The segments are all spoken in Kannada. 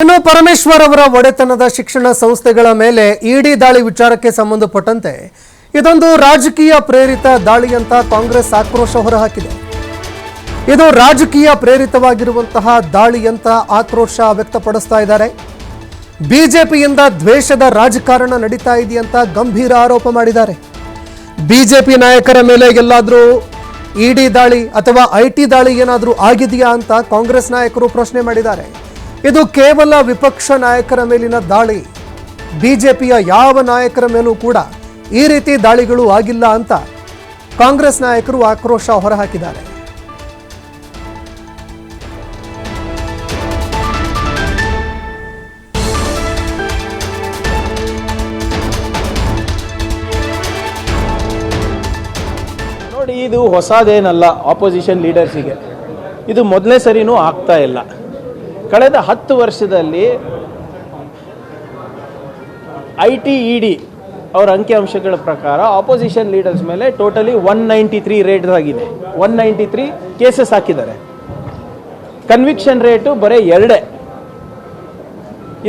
ಇನ್ನು ಪರಮೇಶ್ವರ್ ಅವರ ಒಡೆತನದ ಶಿಕ್ಷಣ ಸಂಸ್ಥೆಗಳ ಮೇಲೆ ಇಡಿ ದಾಳಿ ವಿಚಾರಕ್ಕೆ ಸಂಬಂಧಪಟ್ಟಂತೆ ಇದೊಂದು ರಾಜಕೀಯ ಪ್ರೇರಿತ ದಾಳಿ ಅಂತ ಕಾಂಗ್ರೆಸ್ ಆಕ್ರೋಶ ಹೊರಹಾಕಿದೆ. ಇದು ರಾಜಕೀಯ ಪ್ರೇರಿತವಾಗಿರುವಂತಹ ದಾಳಿ ಅಂತ ಆಕ್ರೋಶ ವ್ಯಕ್ತಪಡಿಸ್ತಾ ಇದ್ದಾರೆ. ಬಿಜೆಪಿಯಿಂದ ದ್ವೇಷದ ರಾಜಕಾರಣ ನಡೀತಾ ಇದೆಯಂತ ಗಂಭೀರ ಆರೋಪ ಮಾಡಿದ್ದಾರೆ. ಬಿಜೆಪಿ ನಾಯಕರ ಮೇಲೆ ಎಲ್ಲಾದರೂ ಇಡಿ ದಾಳಿ ಅಥವಾ ಐಟಿ ದಾಳಿ ಏನಾದರೂ ಆಗಿದೆಯಾ ಅಂತ ಕಾಂಗ್ರೆಸ್ ನಾಯಕರು ಪ್ರಶ್ನೆ ಮಾಡಿದ್ದಾರೆ. ಇದು ಕೇವಲ ವಿಪಕ್ಷ ನಾಯಕರ ಮೇಲಿನ ದಾಳಿ, ಬಿಜೆಪಿಯ ಯಾವ ನಾಯಕರ ಮೇಲೂ ಕೂಡ ಈ ರೀತಿ ದಾಳಿಗಳು ಆಗಿಲ್ಲ ಅಂತ ಕಾಂಗ್ರೆಸ್ ನಾಯಕರು ಆಕ್ರೋಶ ಹೊರಹಾಕಿದ್ದಾರೆ. ನೋಡಿ, ಇದು ಹೊಸದೇನಲ್ಲ. ಆಪೋಸಿಷನ್ ಲೀಡರ್ಸಿಗೆ ಇದು ಮೊದಲನೇ ಸರಿನೂ ಆಗ್ತಾ ಇಲ್ಲ. ಕಳೆದ 10 ವರ್ಷದಲ್ಲಿ ಐಟಿ ಇಡಿ ಅವರ ಅಂಕಿಅಂಶಗಳ ಪ್ರಕಾರ ಆಪೋಸಿಷನ್ ಲೀಡರ್ಸ್ ಮೇಲೆ ಟೋಟಲಿ 193 ರೇಟ್ ಆಗಿದೆ. 193 ಕೇಸಸ್ ಹಾಕಿದ್ದಾರೆ. ಕನ್ವಿಕ್ಷನ್ ರೇಟು ಬರೀ 2.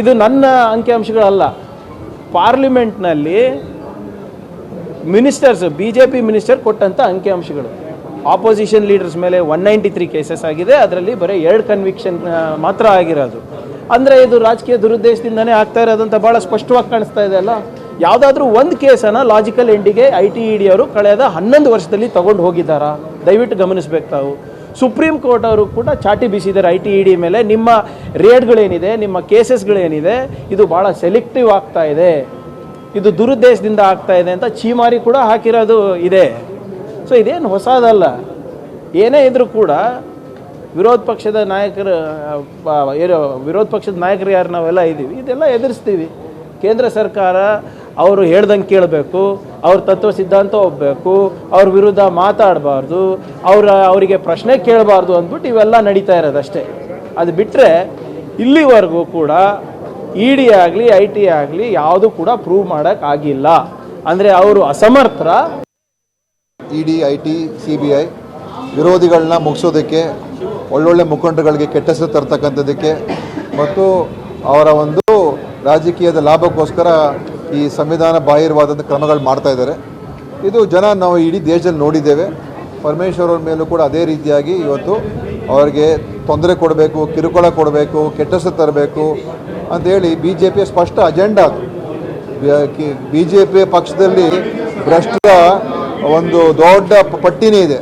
ಇದು ನನ್ನ ಅಂಕಿಅಂಶಗಳಲ್ಲ. ಪಾರ್ಲಿಮೆಂಟ್ನಲ್ಲಿ ಮಿನಿಸ್ಟರ್ಸ್, ಬಿಜೆಪಿ ಮಿನಿಸ್ಟರ್ ಕೊಟ್ಟಂಥ ಅಂಕಿಅಂಶಗಳು. ಆಪೋಸಿಷನ್ ಲೀಡರ್ಸ್ ಮೇಲೆ 193 ಕೇಸಸ್ ಆಗಿದೆ. ಅದರಲ್ಲಿ ಬರೀ 2 ಕನ್ವಿಕ್ಷನ್ ಮಾತ್ರ ಆಗಿರೋದು. ಅಂದರೆ ಇದು ರಾಜಕೀಯ ದುರುದ್ದೇಶದಿಂದನೇ ಆಗ್ತಾ ಇರೋದಂತ ಭಾಳ ಸ್ಪಷ್ಟವಾಗಿ ಕಾಣಿಸ್ತಾ ಇದೆ ಅಲ್ಲ. ಯಾವುದಾದ್ರೂ ಒಂದು ಕೇಸನ್ನು ಲಾಜಿಕಲ್ ಎಂಡಿಗೆ ಐಟಿ ಇಡಿ ಅವರು ಕಳೆದ 11 ವರ್ಷದಲ್ಲಿ ತಗೊಂಡು ಹೋಗಿದ್ದಾರಾ? ದಯವಿಟ್ಟು ಗಮನಿಸಬೇಕು ತಾವು. ಸುಪ್ರೀಂ ಕೋರ್ಟ್ ಅವರು ಕೂಡ ಚಾಟಿ ಬೀಸಿದ್ದಾರೆ ಐಟಿ ಇಡಿ ಮೇಲೆ. ನಿಮ್ಮ ರೇಟ್ಗಳೇನಿದೆ, ನಿಮ್ಮ ಕೇಸಸ್ಗಳೇನಿದೆ, ಇದು ಭಾಳ ಸೆಲೆಕ್ಟಿವ್ ಆಗ್ತಾ ಇದೆ, ಇದು ದುರುದ್ದೇಶದಿಂದ ಆಗ್ತಾ ಇದೆ ಅಂತ ಚೀಮಾರಿ ಕೂಡ ಹಾಕಿರೋದು ಇದೆ. ಸೊ ಇದೇನು ಹೊಸದಲ್ಲ. ಏನೇ ಇದ್ರೂ ಕೂಡ ವಿರೋಧ ಪಕ್ಷದ ನಾಯಕರು ಯಾರು ನಾವೆಲ್ಲ ಇದ್ದೀವಿ, ಇದೆಲ್ಲ ಎದುರಿಸ್ತೀವಿ. ಕೇಂದ್ರ ಸರ್ಕಾರ ಅವರು ಹೇಳ್ದಂಗೆ ಕೇಳಬೇಕು, ಅವ್ರ ತತ್ವ ಸಿದ್ಧಾಂತ ಹೋಗ್ಬೇಕು, ಅವ್ರ ವಿರುದ್ಧ ಮಾತಾಡಬಾರ್ದು, ಅವರಿಗೆ ಪ್ರಶ್ನೆ ಕೇಳಬಾರ್ದು ಅಂದ್ಬಿಟ್ಟು ಇವೆಲ್ಲ ನಡೀತಾ ಇರೋದಷ್ಟೇ. ಅದು ಬಿಟ್ಟರೆ ಇಲ್ಲಿವರೆಗೂ ಕೂಡ ಇ ಡಿ ಆಗಲಿ ಐ ಟಿ ಆಗಲಿ ಯಾವುದು ಕೂಡ ಪ್ರೂವ್ ಮಾಡೋಕ್ಕಾಗಿಲ್ಲ. ಅಂದರೆ ಅವರು ಅಸಮರ್ಥ. ಇಡಿ, ಐ ಟಿ, CBI ವಿರೋಧಿಗಳನ್ನ ಮುಗಿಸೋದಕ್ಕೆ, ಒಳ್ಳೊಳ್ಳೆ ಮುಖಂಡಗಳಿಗೆ ಕೆಟ್ಟ ಹೆಸರು ತರ್ತಕ್ಕಂಥದ್ದಕ್ಕೆ ಮತ್ತು ಅವರ ಒಂದು ರಾಜಕೀಯದ ಲಾಭಕ್ಕೋಸ್ಕರ ಈ ಸಂವಿಧಾನ ಬಾಹಿರವಾದಂಥ ಕ್ರಮಗಳು ಮಾಡ್ತಾ ಇದ್ದಾರೆ. ಇದು ನಾವು ಇಡೀ ದೇಶದಲ್ಲಿ ನೋಡಿದ್ದೇವೆ. ಪರಮೇಶ್ವರ್ ಅವ್ರ ಮೇಲೂ ಕೂಡ ಅದೇ ರೀತಿಯಾಗಿ ಇವತ್ತು ಅವರಿಗೆ ತೊಂದರೆ ಕೊಡಬೇಕು, ಕಿರುಕುಳ ಕೊಡಬೇಕು, ಕೆಟ್ಟ ಹೆಸರು ತರಬೇಕು ಅಂಥೇಳಿ BJPಯ ಸ್ಪಷ್ಟ ಅಜೆಂಡಾ ಅದು. BJP ಪಕ್ಷದಲ್ಲಿ ಭ್ರಷ್ಟರ ಒಂದು ದೊಡ್ಡ ಪಟ್ಟಿನೇ ಇದೆ.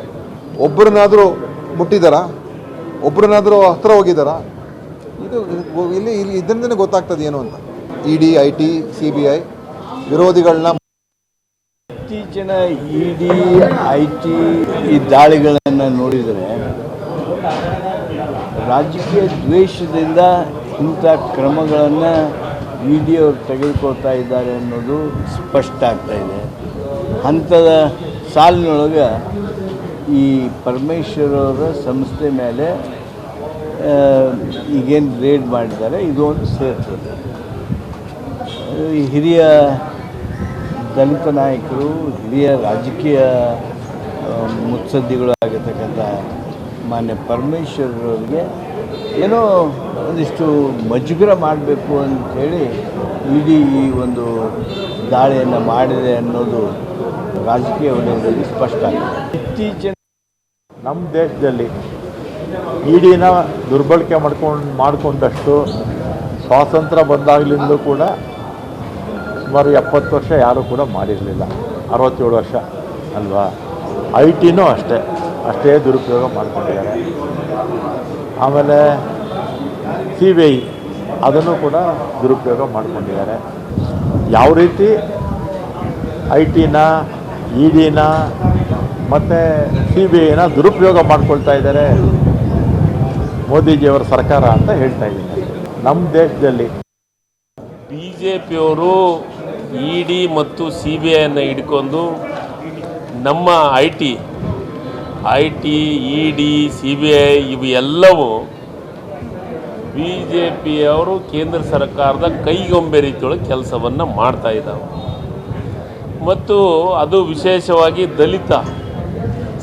ಒಬ್ಬರನ್ನಾದರೂ ಮುಟ್ಟಿದಾರಾ? ಒಬ್ಬರನ್ನಾದರೂ ಹತ್ರ ಹೋಗಿದ್ದಾರಾ? ಇದು ಇಲ್ಲಿ ಇದರಿಂದನೇ ಗೊತ್ತಾಗ್ತದೆ ಏನು ಅಂತ. ಇಡಿ, ಐ ಟಿ, CBI ವಿರೋಧಿಗಳನ್ನ ಇತ್ತೀಚಿನ ಇಡಿ, ಐ ಟಿ ಈ ದಾಳಿಗಳನ್ನು ನೋಡಿದರೆ ರಾಜಕೀಯ ದ್ವೇಷದಿಂದ ಇಂಥ ಕ್ರಮಗಳನ್ನು ಇಡಿ ಅವರು ತೆಗೆದುಕೊಳ್ತಾ ಇದ್ದಾರೆ ಅನ್ನೋದು ಸ್ಪಷ್ಟ ಆಗ್ತಾ ಇದೆ. ಅಂಥದ ಸಾಲಿನೊಳಗೆ ಈ ಪರಮೇಶ್ವರ್ ಅವರ ಸಂಸ್ಥೆ ಮೇಲೆ ಈಗೇನು ರೇಡ್ ಮಾಡಿದ್ದಾರೆ ಇದು ಒಂದು ಸೇರ್ತದೆ. ಹಿರಿಯ ದಲಿತ ನಾಯಕರು, ಹಿರಿಯ ರಾಜಕೀಯ ಮುತ್ಸದ್ದಿಗಳು ಆಗಿರ್ತಕ್ಕಂಥ ಮಾನ್ಯ ಪರಮೇಶ್ವರ್ ಅವರಿಗೆ ಏನೋ ಒಂದಿಷ್ಟು ಮಜ್ಜುಗರ ಮಾಡಬೇಕು ಅಂಥೇಳಿ ಇಡೀ ಈ ಒಂದು ದಾಳಿಯನ್ನು ಮಾಡಿದೆ ಅನ್ನೋದು ರಾಜಕೀಯ ವಲಯದಲ್ಲಿ ಸ್ಪಷ್ಟ ಆಗಿದೆ. ಇತ್ತೀಚಿನ ನಮ್ಮ ದೇಶದಲ್ಲಿ ಇಡಿನ ದುರ್ಬಳಕೆ ಮಾಡಿಕೊಂಡಷ್ಟು ಸ್ವಾತಂತ್ರ್ಯ ಬಂದಾಗಲಿಂದಲೂ ಕೂಡ ಸುಮಾರು 70 ವರ್ಷ ಯಾರೂ ಕೂಡ ಮಾಡಿರಲಿಲ್ಲ. 67 ವರ್ಷ ಅಲ್ವಾ? ಐ ಟಿನೂ ಅಷ್ಟೇ ದುರುಪಯೋಗ ಮಾಡ್ಕೊಂಡಿದ್ದಾರೆ. ಆಮೇಲೆ CBI ಅದನ್ನು ಕೂಡ ದುರುಪಯೋಗ ಮಾಡ್ಕೊಂಡಿದ್ದಾರೆ. ಯಾವ ರೀತಿ ಐ ಟಿನ, ಇ ಡಿನ ಮತ್ತು CBIನ ದುರುಪಯೋಗ ಮಾಡ್ಕೊಳ್ತಾ ಇದ್ದಾರೆ ಮೋದಿಜಿಯವರ ಸರ್ಕಾರ ಅಂತ ಹೇಳ್ತಾ ಇದ್ದೀನಿ. ನಮ್ಮ ದೇಶದಲ್ಲಿ BJPಯವರು ಇಡಿ ಮತ್ತು CBIಯನ್ನು ಹಿಡ್ಕೊಂಡು ನಮ್ಮ ಐ ಟಿ, ಇಡಿ, CBI ಇವು ಎಲ್ಲವೂ BJPಯವರು ಕೇಂದ್ರ ಸರ್ಕಾರದ ಕೈಗೊಂಬೆ ರೀತಿಯೊಳಗೆ ಕೆಲಸವನ್ನು ಮಾಡ್ತಾ ಇದ್ದಾವೆ. ಮತ್ತು ಅದು ವಿಶೇಷವಾಗಿ ದಲಿತ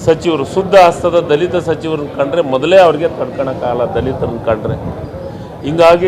ಸಚಿವರು, ಶುದ್ಧ ಹಸ್ತದ ದಲಿತ ಸಚಿವರನ್ನ ಕಂಡ್ರೆ ಮೊದಲೇ ಅವ್ರಿಗೆ ತಡ್ಕೊಳಕ್ಕಾಗಲ್ಲ ದಲಿತರನ್ನ ಕಂಡ್ರೆ. ಹಿಂಗಾಗಿ